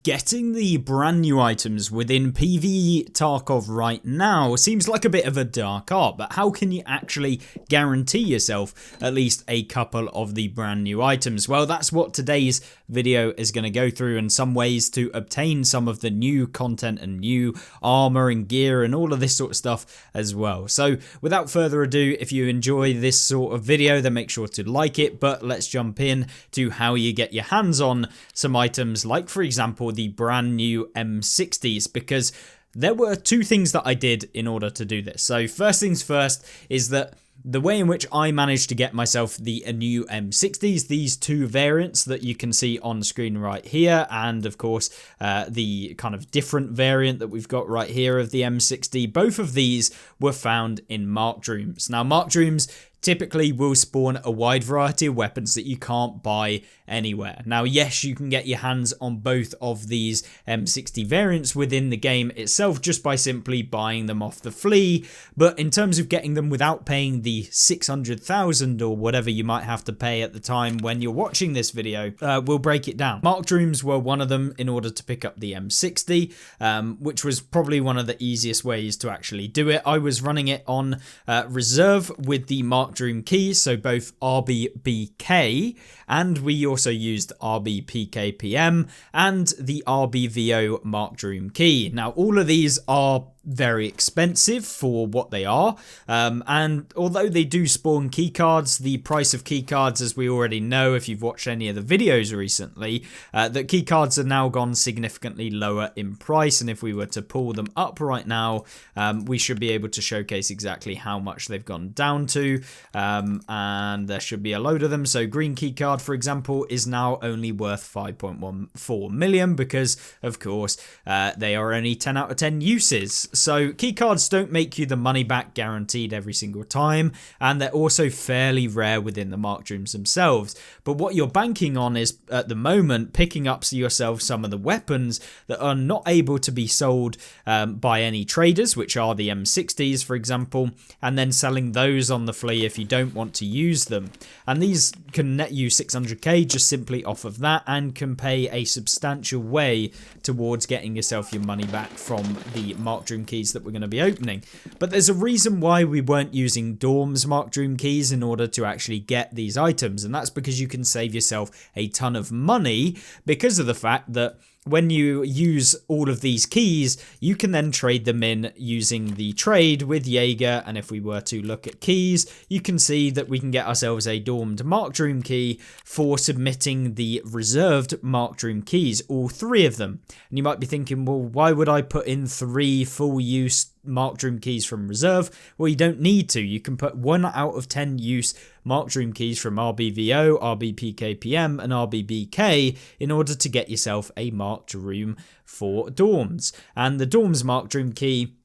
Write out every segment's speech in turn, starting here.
Getting the brand new items within PVE Tarkov right now seems like a bit of a dark art, but how can you actually guarantee yourself at least a couple of the brand new items? Well, that's what today's video is going to go through, and some ways to obtain some of the new content and new armor and gear and all of this sort of stuff as well. So without further ado, if you enjoy this sort of video, then make sure to like it, but let's jump in to how you get your hands on some items like, for example, the brand new M60s, because there were two things that I did in order to do this. So first things first is that the way in which I managed to get myself the new M60s, these two variants that you can see on screen right here, and of course the kind of different variant that we've got right here of the M60, both of these were found in marked rooms. Now, marked rooms typically will spawn a wide variety of weapons that you can't buy anywhere. Now, yes, you can get your hands on both of these M60 variants within the game itself just by simply buying them off the flea, but in terms of getting them without paying the 600,000 or whatever you might have to pay at the time when you're watching this video, we'll break it down. Marked rooms were one of them in order to pick up the M60, which was probably one of the easiest ways to actually do it. I was running it on reserve with the marked room keys, so both RBBK, and we also used RBPKPM and the RBVO marked room key. Now, all of these are very expensive for what they are, and although they do spawn keycards, the price of keycards, as we already know if you've watched any of the videos recently, that keycards are now gone significantly lower in price, and if we were to pull them up right now, we should be able to showcase exactly how much they've gone down to, and there should be a load of them. So green keycard, for example, is now only worth 5.14 million because, of course, they are only 10 out of 10 uses. So keycards don't make you the money back guaranteed every single time, and they're also fairly rare within the marked rooms themselves. But what you're banking on is, at the moment, picking up yourself some of the weapons that are not able to be sold by any traders, which are the M60s, for example, and then selling those on the flea if you don't want to use them. And these can net you 600k just simply off of that, and can pay a substantial way towards getting yourself your money back from the marked room keys that we're going to be opening. But there's a reason why we weren't using Dorm's marked room keys in order to actually get these items, and that's because you can save yourself a ton of money because of the fact that when you use all of these keys, you can then trade them in using the trade with Jaeger. And if we were to look at keys, you can see that we can get ourselves a dormed marked room key for submitting the reserved marked room keys, all three of them. And you might be thinking, well, why would I put in 3 full use marked room keys from reserve? Well, you don't need to. You can put 1 out of 10 use marked room keys from RBVO, RBPKPM and RBBK in order to get yourself a marked room for dorms. And the dorms marked room key,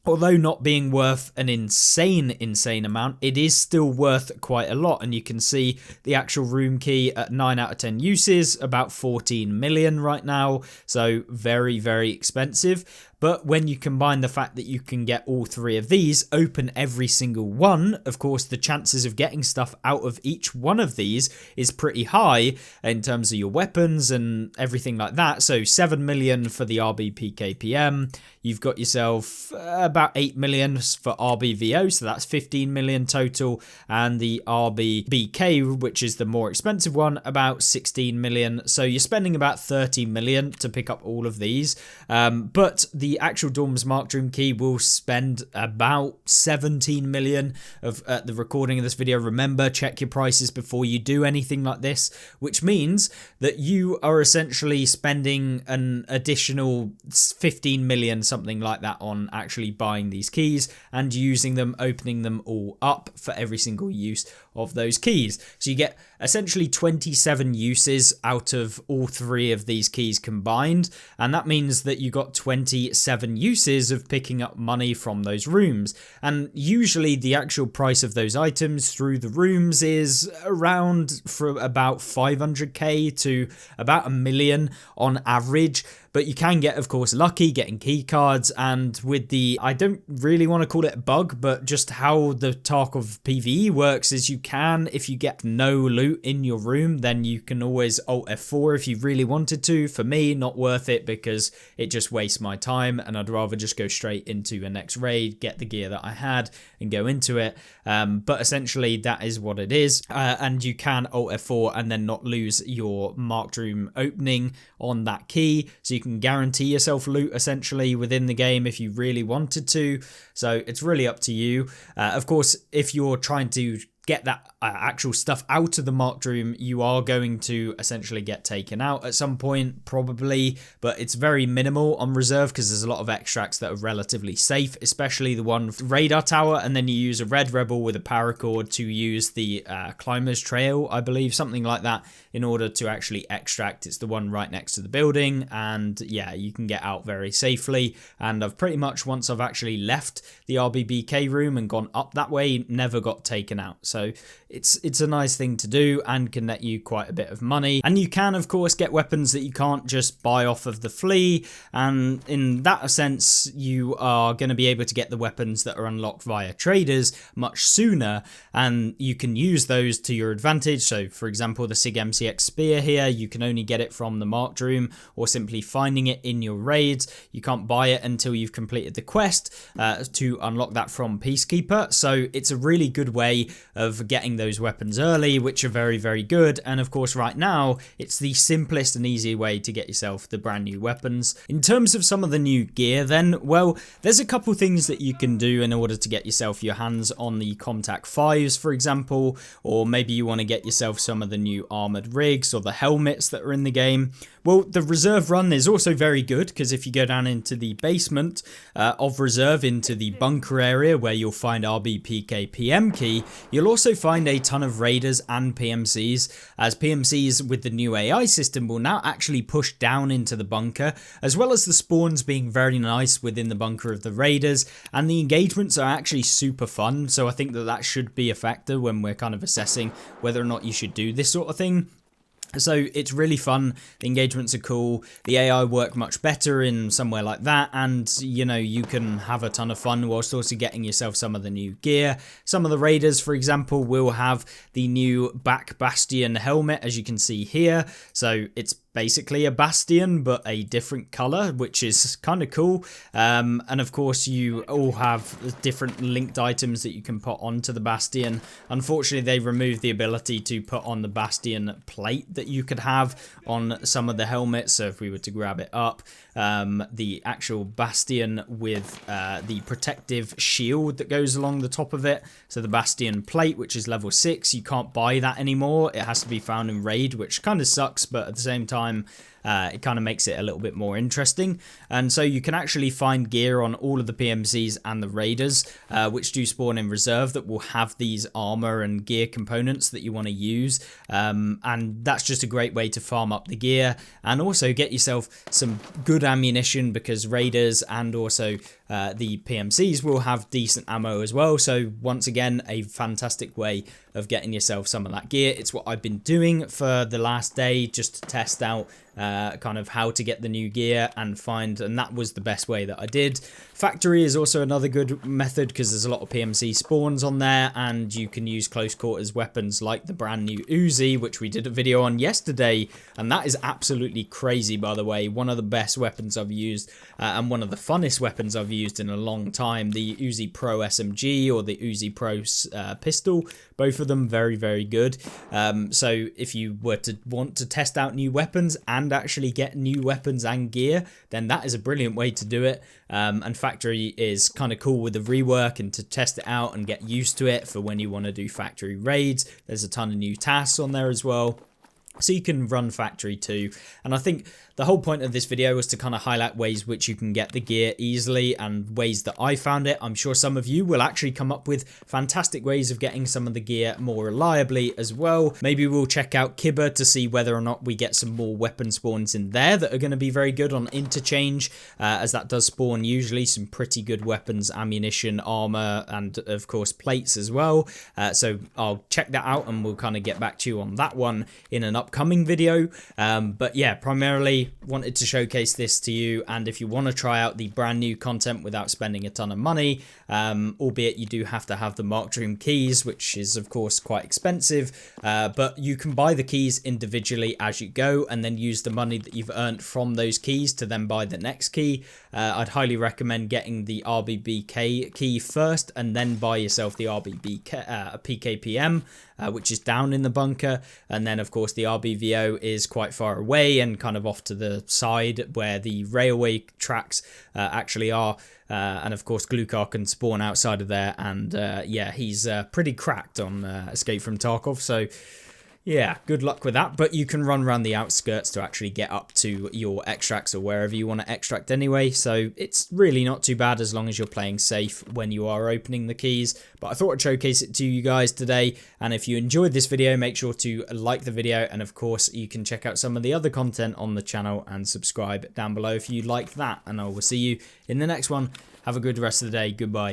although not being worth an insane amount, it is still worth quite a lot. And you can see the actual room key at 9 out of 10 uses, about 14 million right now. So very, very expensive. But when you combine the fact that you can get all 3 of these, open every single one, of course, the chances of getting stuff out of each one of these is pretty high in terms of your weapons and everything like that. So 7 million for the RBPKPM. You've got yourself about 8 million for RBVO, so that's 15 million total. And the RBBK, which is the more expensive one, about 16 million. So you're spending about 30 million to pick up all of these. But the actual Dorm's marked room key will spend about 17 million at the recording of this video. Remember, check your prices before you do anything like this, which means that you are essentially spending an additional 15 million, something like that, on actually buying these keys and using them, opening them all up for every single use of those keys. So you get essentially 27 uses out of all 3 of these keys combined, and that means that you got 27 uses of picking up money from those rooms. And usually the actual price of those items through the rooms is around from about 500k to about 1 million on average. But you can get, of course, lucky getting key cards, and with the, I don't really want to call it a bug, but just how the Tarkov PVE works is you can, if you get no loot in your room, then you can always Alt F4 if you really wanted to. For me, not worth it because it just wastes my time and I'd rather just go straight into a next raid, get the gear that I had and go into it. But essentially that is what it is. And you can Alt F4 and then not lose your marked room opening on that key. So you can guarantee yourself loot essentially within the game if you really wanted to. So it's really up to you. Of course, if you're trying to get that actual stuff out of the marked room, you are going to essentially get taken out at some point, probably, but it's very minimal on reserve because there's a lot of extracts that are relatively safe, especially the one radar tower, and then you use a red rebel with a paracord to use the climber's trail, I believe, something like that, in order to actually extract. It's the one right next to the building, and yeah, you can get out very safely. And I've pretty much, once I've actually left the RBBK room and gone up that way, never got taken out. So it's a nice thing to do and can net you quite a bit of money. And you can, of course, get weapons that you can't just buy off of the flea. And in that sense, you are going to be able to get the weapons that are unlocked via traders much sooner. And you can use those to your advantage. So, for example, the SIG MCX spear here, you can only get it from the marked room or simply finding it in your raids. You can't buy it until you've completed the quest to unlock that from Peacekeeper. So it's a really good way of getting those weapons early, which are very, very good. And of course, right now, it's the simplest and easy way to get yourself the brand new weapons. In terms of some of the new gear then, well, there's a couple things that you can do in order to get yourself your hands on the Contact 5s, for example, or maybe you want to get yourself some of the new armored rigs or the helmets that are in the game. Well, the reserve run is also very good because if you go down into the basement of reserve, into the bunker area where you'll find RBPK PM key, you'll also find a ton of raiders and PMCs, as PMCs with the new AI system will now actually push down into the bunker, as well as the spawns being very nice within the bunker of the raiders, and the engagements are actually super fun. So I think that that should be a factor when we're kind of assessing whether or not you should do this sort of thing. So it's really fun, the engagements are cool, the AI work much better in somewhere like that, and you know, you can have a ton of fun whilst also getting yourself some of the new gear. Some of the raiders, for example, will have the new back bastion helmet, as you can see here. So it's basically a bastion but a different color, which is kind of cool. And of course you all have different linked items that you can put onto the bastion. Unfortunately, they removed the ability to put on the bastion plate that you could have on some of the helmets. So if we were to grab it up, the actual bastion with the protective shield that goes along the top of it, so the bastion plate, which is level 6, you can't buy that anymore. It has to be found in raid, which kind of sucks, but at the same time it kind of makes it a little bit more interesting. And so you can actually find gear on all of the PMCs and the raiders, which do spawn in reserve, that will have these armor and gear components that you want to use. And that's just a great way to farm up the gear and also get yourself some good ammunition, because raiders and also the PMCs will have decent ammo as well. So once again, a fantastic way of getting yourself some of that gear. It's what I've been doing for the last day, just to test out kind of how to get the new gear and that was the best way that I did. Factory is also another good method because there's a lot of PMC spawns on there, and you can use close quarters weapons like the brand new Uzi, which we did a video on yesterday, and that is absolutely crazy, by the way. One of the best weapons I've used and one of the funnest weapons I've used in a long time. The Uzi Pro SMG or the Uzi Pro pistol, both of them very, very good. So if you were to want to test out new weapons and actually get new weapons and gear, then that is a brilliant way to do it. And Factory is kind of cool with the rework and to test it out and get used to it for when you want to do factory raids. There's a ton of new tasks on there as well, so you can run Factory too. And I think the whole point of this video was to kind of highlight ways which you can get the gear easily and ways that I found it. I'm sure some of you will actually come up with fantastic ways of getting some of the gear more reliably as well. Maybe we'll check out Kibba to see whether or not we get some more weapon spawns in there that are going to be very good on interchange, as that does spawn usually some pretty good weapons, ammunition, armor, and of course plates as well. So I'll check that out and we'll kind of get back to you on that one in an upcoming video. But yeah, primarily today, wanted to showcase this to you, and if you want to try out the brand new content without spending a ton of money, albeit you do have to have the Marked Room keys, which is of course quite expensive, but you can buy the keys individually as you go and then use the money that you've earned from those keys to then buy the next key. I'd highly recommend getting the RBBK key first and then buy yourself the PKPM, which is down in the bunker, and then of course the RBVO is quite far away and kind of off to the side where the railway tracks actually are, and of course Glukar can spawn outside of there, and yeah, he's pretty cracked on Escape from Tarkov, so yeah, good luck with that. But you can run around the outskirts to actually get up to your extracts or wherever you want to extract anyway. So it's really not too bad as long as you're playing safe when you are opening the keys. But I thought I'd showcase it to you guys today. And if you enjoyed this video, make sure to like the video. And of course, you can check out some of the other content on the channel and subscribe down below if you like that. And I will see you in the next one. Have a good rest of the day. Goodbye.